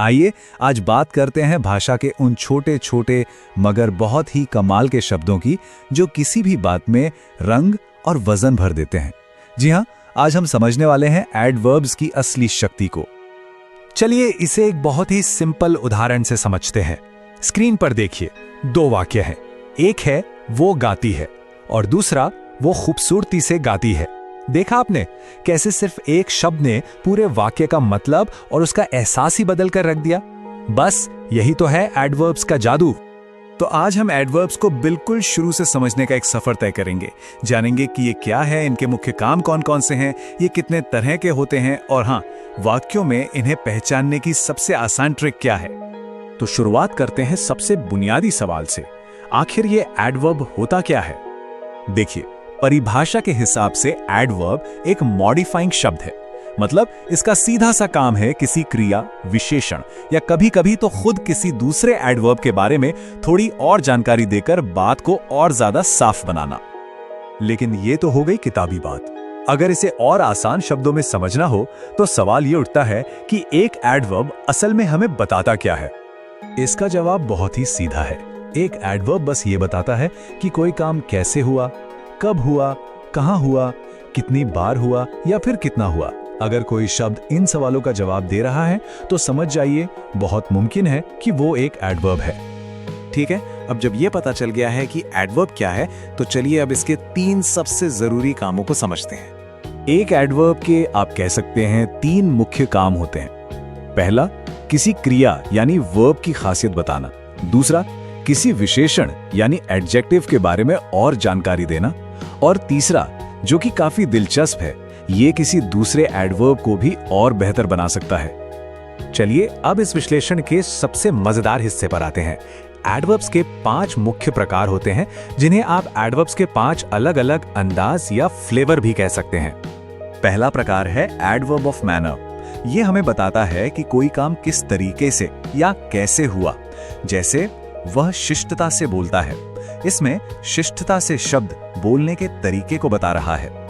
आइए आज बात करते हैं भाषा के उन छोटे छोटे मगर बहुत ही कमाल के शब्दों की जो किसी भी बात में रंग और वजन भर देते हैं। जी हाँ, आज हम समझने वाले हैं एडवर्ब्स की असली शक्ति को। चलिए इसे एक बहुत ही सिंपल उदाहरण से समझते हैं। स्क्रीन पर देखिए, दो वाक्य हैं। एक है वो गाती है और दूसरा वो खूबसूरती से गाती है। देखा आपने कैसे सिर्फ एक शब्द ने पूरे वाक्य का मतलब और उसका एहसास ही बदल कर रख दिया। बस यही तो है एडवर्ब्स का जादू। तो आज हम एडवर्ब्स को बिल्कुल शुरू से समझने का एक सफर तय करेंगे। जानेंगे कि ये क्या है, इनके मुख्य काम कौन कौन से हैं, ये कितने तरह के होते हैं और हाँ, वाक्यों में इन्हें पहचानने की सबसे आसान ट्रिक क्या है। तो शुरुआत करते हैं सबसे बुनियादी सवाल से। आखिर ये एडवर्ब होता क्या है? देखिए, परिभाषा के हिसाब से एडवर्ब एक मॉडिफाइंग शब्द है। मतलब इसका सीधा सा काम है किसी क्रिया, विशेषण या कभी-कभी तो खुद किसी दूसरे एडवर्ब के बारे में थोड़ी और जानकारी देकर बात को और ज्यादा साफ बनाना। लेकिन ये तो हो गई किताबी बात। अगर इसे और आसान शब्दों में समझना हो तो सवाल ये उठता है कि एक एडवर्ब असल में हमें बताता क्या है। इसका जवाब बहुत ही सीधा है। एक एडवर्ब बस ये बताता है कि कोई काम कैसे हुआ, कब हुआ, कहां हुआ, कितनी बार हुआ या फिर कितना हुआ। अगर कोई शब्द इन सवालों का जवाब दे रहा है तो समझ जाइए बहुत मुमकिन है कि वो एक एडवर्ब है। ठीक है, अब जब ये पता चल गया है कि एडवर्ब क्या है तो चलिए अब इसके 3 सबसे जरूरी कामों को समझते हैं। एक एडवर्ब के आप कह सकते हैं 3 मुख्य काम होते हैं। पहला, किसी क्रिया यानी वर्ब की खासियत बताना। दूसरा, किसी विशेषण यानी एडजेक्टिव के बारे में और जानकारी देना। और तीसरा, जो कि काफी दिलचस्प है, ये किसी दूसरे एडवर्ब को भी और बेहतर बना सकता है। चलिए अब इस विश्लेषण के सबसे मजेदार हिस्से पर आते हैं। एडवर्ब्स के 5 मुख्य प्रकार होते हैं जिन्हें आप एडवर्ब्स के 5 अलग-अलग अंदाज या फ्लेवर भी कह सकते हैं। पहला प्रकार है एडवर्ब ऑफ मैनर। ये हमें बताता है कि कोई काम किस तरीके से या कैसे हुआ। जैसे वह शिष्टता से बोलता है। इसमें शिष्टता से शब्द बोलने के तरीके को बता रहा है।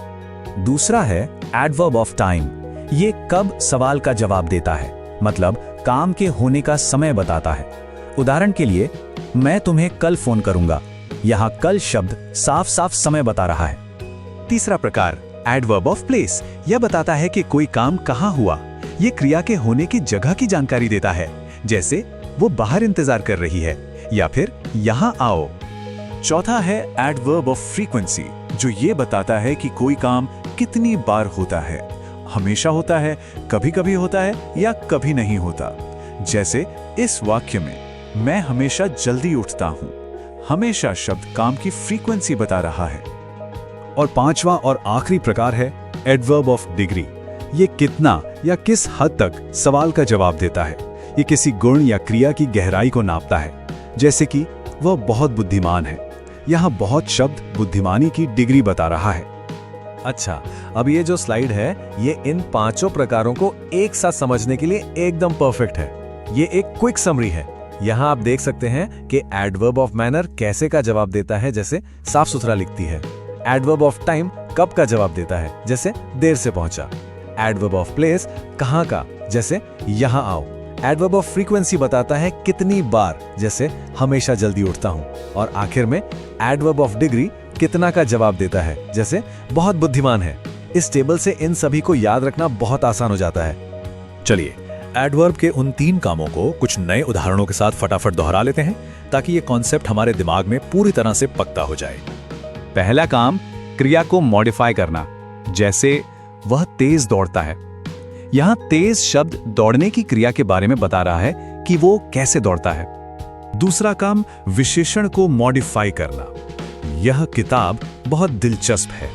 दूसरा है एडवर्ब ऑफ टाइम। ये कब सवाल का जवाब देता है, मतलब काम के होने का समय बताता है। उदाहरण के लिए, मैं तुम्हें कल फोन करूंगा। यहां कल शब्द साफ साफ समय बता रहा है। तीसरा प्रकार एडवर्ब ऑफ प्लेस। यह बताता है कि कोई काम कहां हुआ। ये क्रिया के होने की जगह की जानकारी देता है। जैसे वो बाहर इंतजार कर रही है या फिर यहां आओ। चौथा है एडवर्ब ऑफ फ्रीक्वेंसी, जो ये बताता है कि कोई काम कितनी बार होता है। हमेशा होता है, कभी कभी होता है या कभी नहीं होता। जैसे इस वाक्य में, मैं हमेशा जल्दी उठता हूं। हमेशा शब्द काम की फ्रीक्वेंसी बता रहा है। और पांचवा और आखिरी प्रकार है एडवर्ब ऑफ डिग्री। ये कितना या किस हद तक सवाल का जवाब देता है। ये किसी गुण या क्रिया की गहराई को नापता है। जैसे कि वह बहुत बुद्धिमान है। यहां बहुत शब्द बुद्धिमानी की डिग्री बता रहा है। अच्छा, अब ये जो स्लाइड है ये इन 5 प्रकारों को एक साथ समझने के लिए एकदम परफेक्ट है। ये एक क्विक समरी है। यहाँ आप देख सकते हैं कि एडवर्ब ऑफ मैनर कैसे का जवाब देता है, जैसे साफ सुथरा लिखती है। एडवर्ब ऑफ टाइम कब का जवाब देता है, जैसे देर से पहुंचा। एडवर्ब ऑफ प्लेस कहाँ का, जैसे यहाँ आओ। एडवर्ब ऑफ फ्रीक्वेंसी बताता है कितनी बार, जैसे हमेशा जल्दी उठता हूं। और आखिर में एडवर्ब ऑफ डिग्री कितना का जवाब देता है, जैसे बहुत बुद्धिमान है। इस टेबल से इन सभी को याद रखना बहुत आसान हो जाता है। चलिए एडवर्ब के उन 3 कामों को कुछ नए उदाहरणों के साथ फटाफट दोहरा लेते हैं ताकि ये कॉन्सेप्ट हमारे दिमाग में पूरी तरह से पक्का हो जाए। पहला काम, क्रिया को मॉडिफाई करना। जैसे वह तेज दौड़ता है। यहां तेज शब्द दौड़ने की क्रिया के बारे में बता रहा है कि वो कैसे दौड़ता है। दूसरा काम, विशेषण को मॉडिफाई करना। यह किताब बहुत दिलचस्प है।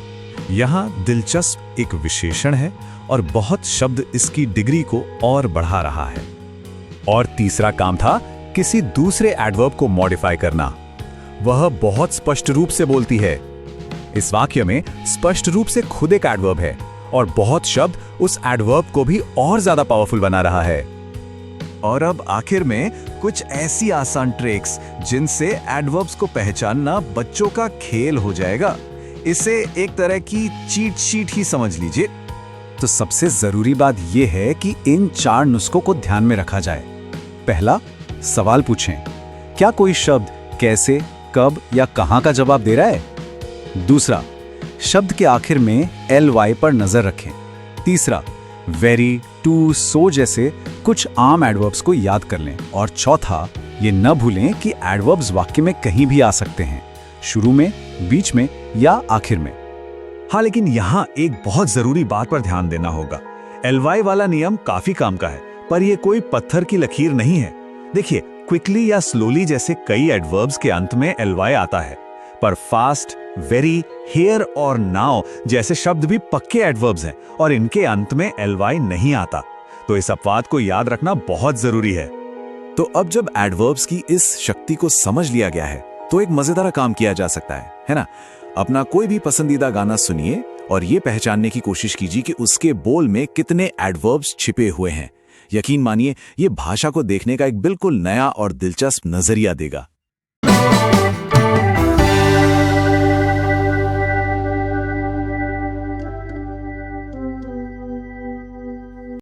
यहां दिलचस्प एक विशेषण है और बहुत शब्द इसकी डिग्री को और बढ़ा रहा है। और तीसरा काम था किसी दूसरे एडवर्ब को मॉडिफाई करना। वह बहुत स्पष्ट रूप से बोलती है। इस वाक्य में स्पष्ट रूप से खुद एक एडवर्ब है और बहुत शब्द उस एडवर्ब को भी और ज्यादा पावरफुल बना रहा है। और अब आखिर में कुछ ऐसी आसान ट्रिक्स जिनसे एडवर्ब्स को पहचानना बच्चों का खेल हो जाएगा। इसे एक तरह की चीट शीट ही समझ लीजिए। तो सबसे जरूरी बात यह है कि इन 4 नुस्खों को ध्यान में रखा जाए। पहला, सवाल पूछें। क्या कोई शब्द कैसे, कब या कहां का जवाब दे रहा है? दूसरा, शब्द के आखिर में ly पर नजर रखें। तीसरा, वेरी, टू, सो जैसे कुछ आम एडवर्ब्स को याद कर लें। और चौथा, ये न भूलें कि एडवर्ब्स वाक्य में कहीं भी आ सकते हैं, शुरू में, बीच में या आखिर में। हाँ, लेकिन यहाँ एक बहुत जरूरी बात पर ध्यान देना होगा। ly वाला नियम काफी काम का है, पर यह कोई पत्थर की लकीर नहीं है। देखिए, क्विकली या स्लोली जैसे कई एडवर्ब्स के अंत में ly आता है, पर फास्ट, वेरी, हियर और नाउ जैसे शब्द भी पक्के एडवर्ब्स हैं और इनके अंत में ly नहीं आता। तो इस अपवाद को याद रखना बहुत जरूरी है। तो अब जब एडवर्ब्स की इस शक्ति को समझ लिया गया है, तो एक मजेदार काम किया जा सकता है ना? अपना कोई भी पसंदीदा गाना सुनिए और ये पहचानने की कोशिश कीजिए कि उसके बोल में कितने एडवर्ब्स छिपे हुए हैं। यकीन मानिए, ये भाषा को देखने का एक बिल्कुल नया और दिलचस्प नजरिया देगा।